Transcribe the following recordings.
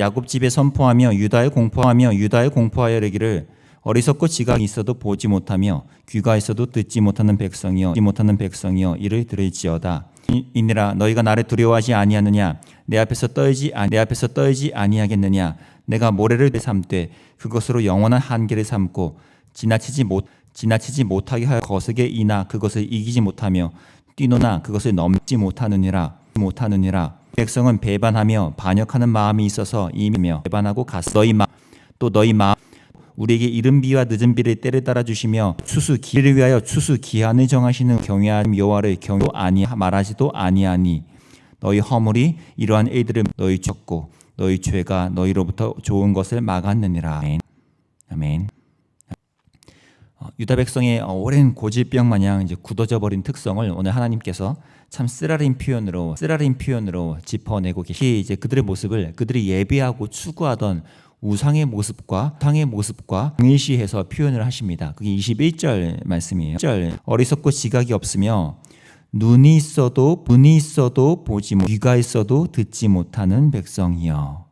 야곱 집에 선포하며 유다에 공포하여 이르기를 어리석고 지각이 있어도 보지 못하며 귀가 있어도 듣지 못하는 백성이여 이를 들을지어다. 이니라 너희가 나를 두려워하지 아니하느냐 내 앞에서 떨지 아니하겠느냐 내가 모래를 삼되 그것으로 영원한 한계를 삼고 지나치지 못하게 하여 거스게 이나 그것을 이기지 못하며 뛰노나 그것을 넘지 못하느니라. 백성은 배반하며 반역하는 마음이 있어서 이미며 배반하고 갔어. 너희 마음 우리에게 이른 비와 늦은 비를 때를 따라 주시며 추수기를 위하여 추수기한을 정하시는 경외하는 여호와를 말하지도 아니하니 너희 허물이 이러한 일들을 너희 쳤고 너희 죄가 너희로부터 좋은 것을 막았느니라. 아멘. 유다 백성의 오랜 고질병 마냥 이제 굳어져 버린 특성을 오늘 하나님께서 참 쓰라린 표현으로 짚어내고 계시. 이제 그들의 모습을 그들이 예배하고 추구하던 우상의 모습과 동일시해서 표현을 하십니다. 그게 21절 말씀이에요. 어리석고 지각이 없으며 눈이 있어도 보지 귀가 있어도 듣지 못하는 백성이여.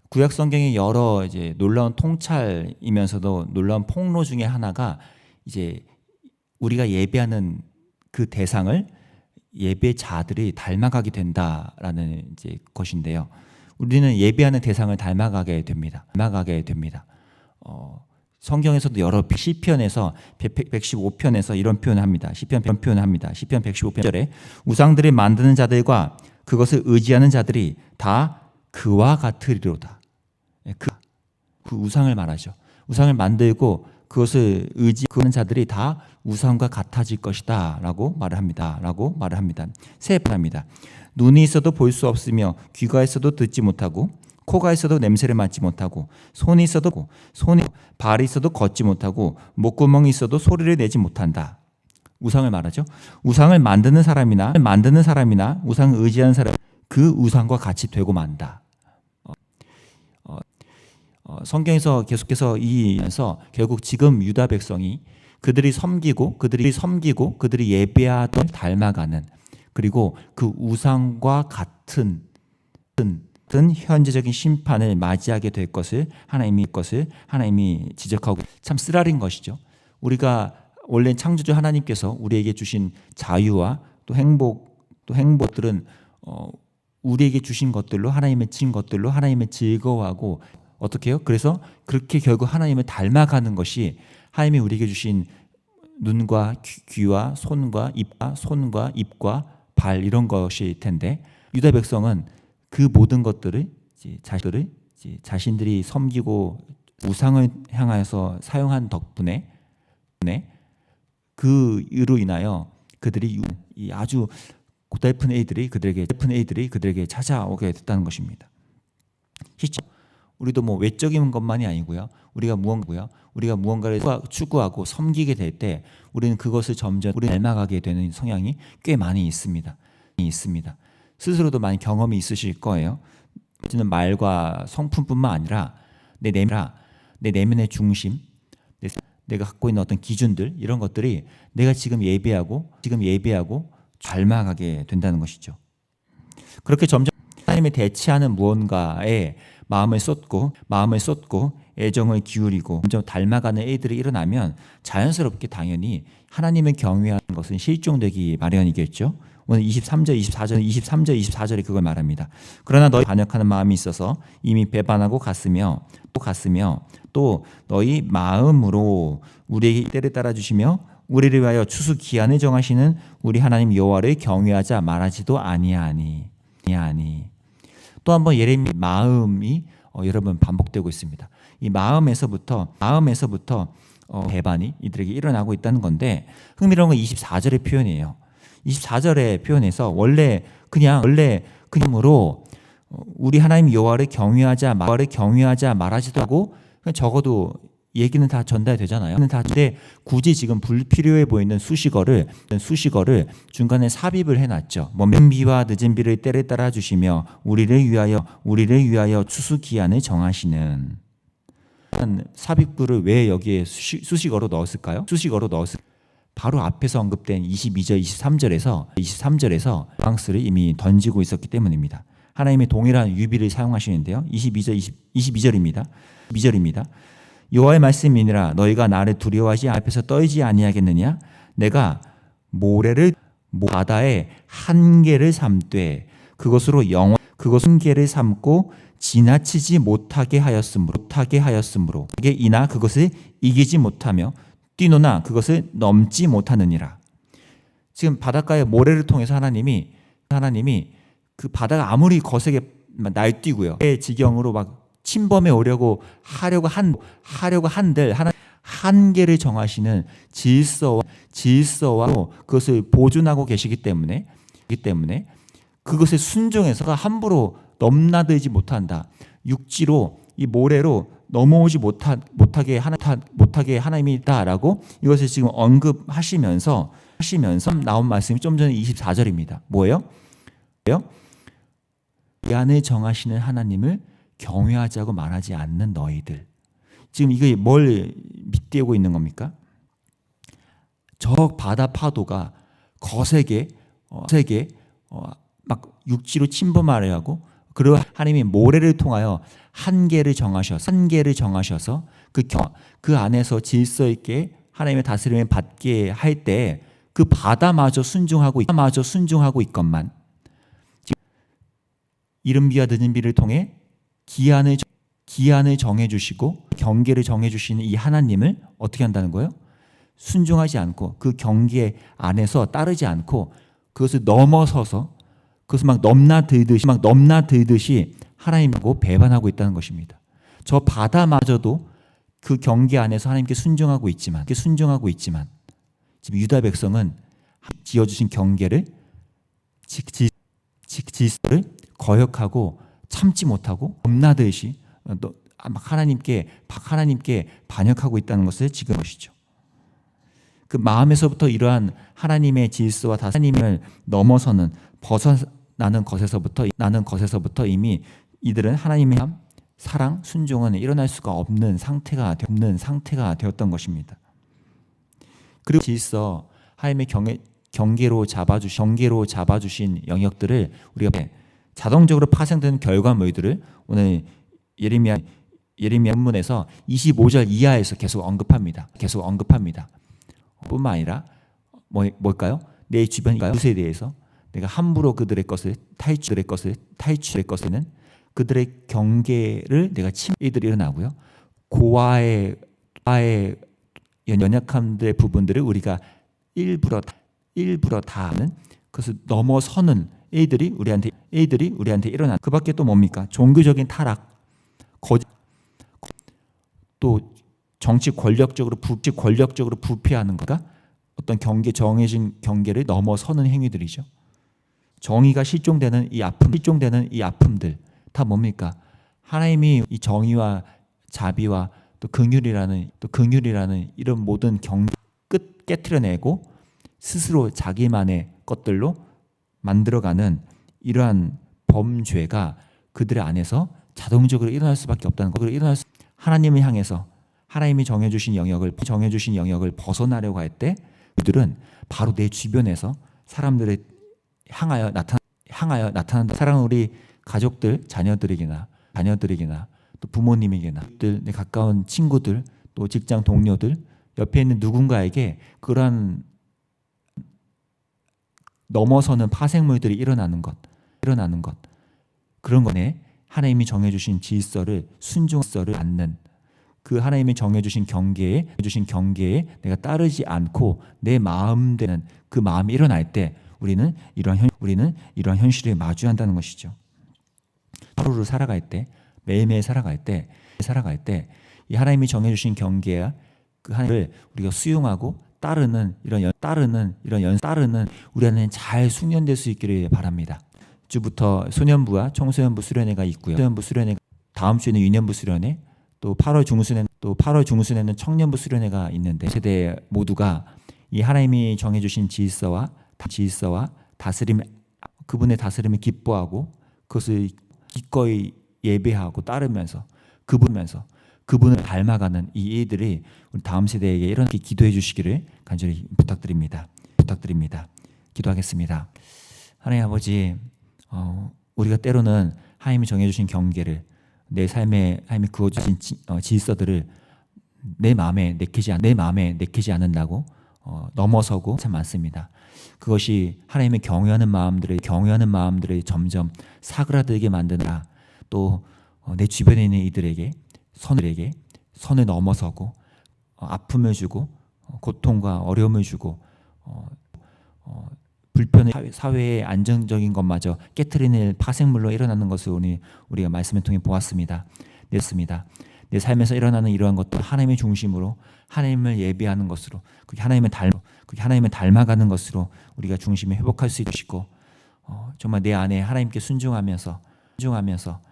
구약 성경의 여러 이제 놀라운 통찰이면서도 놀라운 폭로 중에 하나가 이제 우리가 예배하는 그 대상을 예배자들이 닮아가게 된다라는 이제 것인데요. 우리는 예배하는 대상을 닮아가게 됩니다. 성경에서도 여러 시편에서 115편에서 이런 표현을 합니다. 시편 115편절에 우상들을 만드는 자들과 그것을 의지하는 자들이 다 그와 같으리로다. 그 우상을 말하죠. 우상을 만들고 그것을 의지하는 자들이 다 우상과 같아질 것이다 라고 말을 합니다. 세 번합니다. 눈이 있어도 볼 수 없으며 귀가 있어도 듣지 못하고 코가 있어도 냄새를 맡지 못하고 손이 있어도 발이 있어도 걷지 못하고 목구멍이 있어도 소리를 내지 못한다. 우상을 말하죠. 우상을 만드는 사람이나 우상을 의지하는 사람 그 우상과 같이 되고 만다. 성경에서 계속해서 이면서 결국 지금 유다 백성이 그들이 섬기고 그들이 예배하던 닮아가는 그리고 그 우상과 같은 현재적인 심판을 맞이하게 될 것을 하나님이 지적하고 참 쓰라린 것이죠. 우리가 원래 창조주 하나님께서 우리에게 주신 자유와 또 행복들은 우리에게 주신 것들로 하나님의 즐거워하고 어떻게 해요? 그래서 그렇게 결국 하나님을 닮아가는 것이 하나님이 우리에게 주신 눈과 귀와 손과 입과 발 이런 것일 텐데 유다 백성은 그 모든 것들을 자신들이 섬기고 우상을 향하여서 사용한 덕분에 그로 인하여 그들이 아주 고달픈 애들이 그들에게 찾아오게 됐다는 것입니다. 우리도 뭐 외적인 것만이 아니고요. 우리가 무언가를 추구하고 섬기게 될 때 우리는 그것을 점점 닮아가게 되는 성향이 꽤 많이 있습니다. 스스로도 많이 경험이 있으실 거예요. 저는 말과 성품뿐만 아니라 내 내면의 중심, 내가 갖고 있는 어떤 기준들 이런 것들이 내가 지금 예배하고 닮아가게 된다는 것이죠. 그렇게 점점 하나님에 대치하는 무언가에 마음을 쏟고 애정을 기울이고 점점 닮아가는 애들이 일어나면 자연스럽게 당연히 하나님을 경외하는 것은 실종되기 마련이겠죠. 오늘 23절 24절에 그걸 말합니다. 그러나 너희 반역하는 마음이 있어서 이미 배반하고 갔으며 또 너희 마음으로 우리에게 때를 따라 주시며 우리를 위하여 추수 기한을 정하시는 우리 하나님 여호와를 경외하자 말하지도 아니하니. 또 한번 예레미야 마음이 여러 번 반복되고 있습니다. 이 마음에서부터 배반이 이들에게 일어나고 있다는 건데 흥미로운 건 24절의 표현이에요. 24절의 표현에서 원래 그냥으로 우리 하나님 여호와를 경외하자 말하지도 하고 그냥 적어도 얘기는 다 전달되잖아요. 근데 굳이 지금 불필요해 보이는 수식어를 중간에 삽입을 해놨죠. 이른 비와 늦은 비를 때를 따라 주시며 우리를 위하여 추수 기한을 정하시는 삽입구를 왜 여기에 수식어로 넣었을까요? 바로 앞에서 언급된 22절, 23절에서 방스를 이미 던지고 있었기 때문입니다. 하나님의 동일한 유비를 사용하시는데요. 22절입니다. 22절입니다. 여호와의 말씀이니라 너희가 나를 두려워하지 앞에서 떨지 아니하겠느냐 내가 모래를 바다의 한계를 삼되 그것으로 한계를 삼고 지나치지 못하게 하였으므로 이나 그것을 이기지 못하며 뛰노나 그것을 넘지 못하느니라. 지금 바닷가의 모래를 통해서 하나님이 그 바다가 아무리 거세게 날뛰고요, 지경으로 막 침범해 오려고 하려고 한들 한계를 정하시는 질서와 그것을 보존하고 계시기 때문에 그것에 순종해서 함부로 넘나들지 못한다. 육지로 이 모래로 넘어오지 못하게 하나님이다라고 이것을 지금 언급하시면서 나온 말씀이 좀 전에 24절입니다. 뭐예요? 기한을 정하시는 하나님을 경외하자고 말하지 않는 너희들. 지금 이게 뭘 밑띄우고 있는 겁니까? 저 바다 파도가 거세게 막 육지로 침범하려 하고, 그리고 하나님이 모래를 통하여 한계를 정하셔서 그 안에서 질서 있게 하나님의 다스림을 받게 할 때 그 바다마저 순종하고 있건만 이른 비와 늦은 비를 통해 기한을 정해주시고 경계를 정해주시는 이 하나님을 어떻게 한다는 거예요? 순종하지 않고 그 경계 안에서 따르지 않고 그것을 넘어서서 그것을 막 넘나들듯이 하나님하고 배반하고 있다는 것입니다. 저 바다마저도 그 경계 안에서 하나님께 순종하고 있지만 지금 유다 백성은 지어주신 경계를 질서를 거역하고 참지 못하고 넘나들듯이 하나님께 반역하고 있다는 것을 지금 보시죠. 그 마음에서부터 이러한 하나님의 질서와 하나님을 넘어서는 벗어나는 것에서부터 이미 이들은 하나님의 사랑, 순종은 일어날 수가 없는 상태가 되었던 것입니다. 그리고 질서, 하나님의 경계로 잡아주신 영역들을 우리가 자동적으로 파생되는 결과물들을 오늘 예레미야 본문에서 25절 이하에서 계속 언급합니다. 뿐만 아니라 뭘까요? 내 주변 이웃에 대해서 내가 함부로 그들의 것을 탈취는 그들의 경계를 내가 이들이 일어나고요. 고아의 연약함들의 부분들을 우리가 일부러 다 하는 그것을 넘어서는 애들이 우리한테 일어나. 그 밖에 또 뭡니까? 종교적인 타락, 또 정치 권력적으로 부패하는 것과 어떤 정해진 경계를 넘어서는 행위들이죠. 정의가 실종되는 이 아픔들 다 뭡니까? 하나님이 이 정의와 자비와 또 긍휼이라는 이런 모든 경계 깨트려내고 스스로 자기만의 것들로 만들어가는 이러한 범죄가 그들의 안에서 자동적으로 일어날 수밖에 없다는 거. 하나님을 향해서 하나님이 정해주신 영역을 벗어나려고 할 때 그들은 바로 내 주변에서 사람들을 향하여 나타난다. 사랑하는 우리 가족들, 자녀들에게나 또 부모님에게나 내 가까운 친구들, 또 직장 동료들, 옆에 있는 누군가에게 그러한 넘어서는 파생물들이 일어나는 것 그런 거네. 하나님이 정해주신 질서를 순종서를 않는 그 하나님이 정해주신 경계에 내가 따르지 않고 내 마음대로 그 마음이 일어날 때 우리는 이러한 현실에 마주한다는 것이죠. 하루를 살아갈 때, 매일매일 살아갈 때 이 하나님이 정해주신 경계야 그 하나님을 우리가 수용하고 따르는 우리 안에 잘 숙련될 수 있기를 바랍니다. 주부터 소년부와 청소년부 수련회가 있고요. 소년부 수련회 다음 주에는 유년부 수련회, 또 8월 중순에는 청년부 수련회가 있는데 세대 모두가 이 하나님이 정해주신 질서와 다스림, 그분의 다스림을 기뻐하고 그것을 기꺼이 예배하고 따르면서 그분을 닮아가는 이 일들이 우리 다음 세대에게 일어나게 기도해 주시기를 간절히 부탁드립니다. 기도하겠습니다. 하나님 아버지, 우리가 때로는 하나님이 정해주신 경계를 내 삶에 하나님이 그어주신 질서들을 내 마음에 내키지 않는다고 넘어서고 참 많습니다. 그것이 하나님의 경외하는 마음들을 점점 사그라들게 만드나 또 내 주변에 있는 이들에게 선을 넘어서고 아픔을 주고 고통과 어려움을 주고 불편을 사회의 안정적인 것마저 깨트리는 파생물로 일어나는 것을 우리가 말씀을 통해 보았습니다. 내 삶에서 일어나는 이러한 것도 하나님의 중심으로 하나님을 예배하는 것으로 그게 하나님을 닮아가는 것으로 우리가 중심을 회복할 수 있고 정말 내 안에 하나님께 순종하면서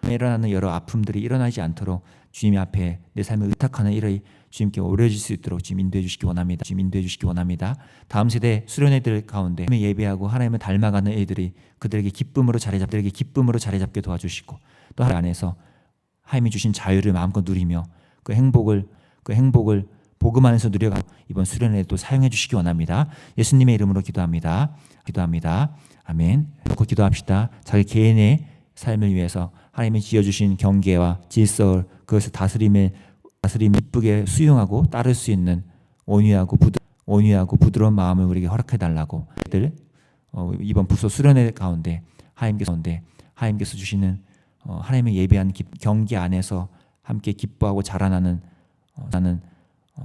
일어나는 여러 아픔들이 일어나지 않도록 주님 앞에 내 삶을 의탁하는 일을 주님께 오려질 수 있도록 주님 인도해 주시기 원합니다. 다음 세대 수련회들 가운데 하나님을 예배하고 하나님을 닮아가는 애들이 그들에게 기쁨으로 자리 잡게 도와주시고 또 하나님 안에서 하나님이 주신 자유를 마음껏 누리며 그 행복을 복음 안에서 누려가 이번 수련회도 사용해 주시기 원합니다. 예수님의 이름으로 기도합니다. 아멘. 놓고 기도합시다. 자기 개인의 삶을 위해서 하나님이 지어주신 경계와 질서 그것을 다스림을 이쁘게 수용하고 따를 수 있는 온유하고 부드러운 마음을 우리에게 허락해 달라고 이번 부서 수련회 가운데 하나님께서 주시는 하나님의 예배한 경계 안에서 함께 기뻐하고 자라나는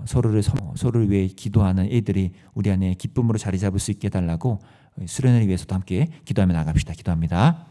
서로를 위해 기도하는 애들이 우리 안에 기쁨으로 자리 잡을 수 있게 해달라고 수련회를 위해서도 함께 기도하며 나갑시다. 기도합니다.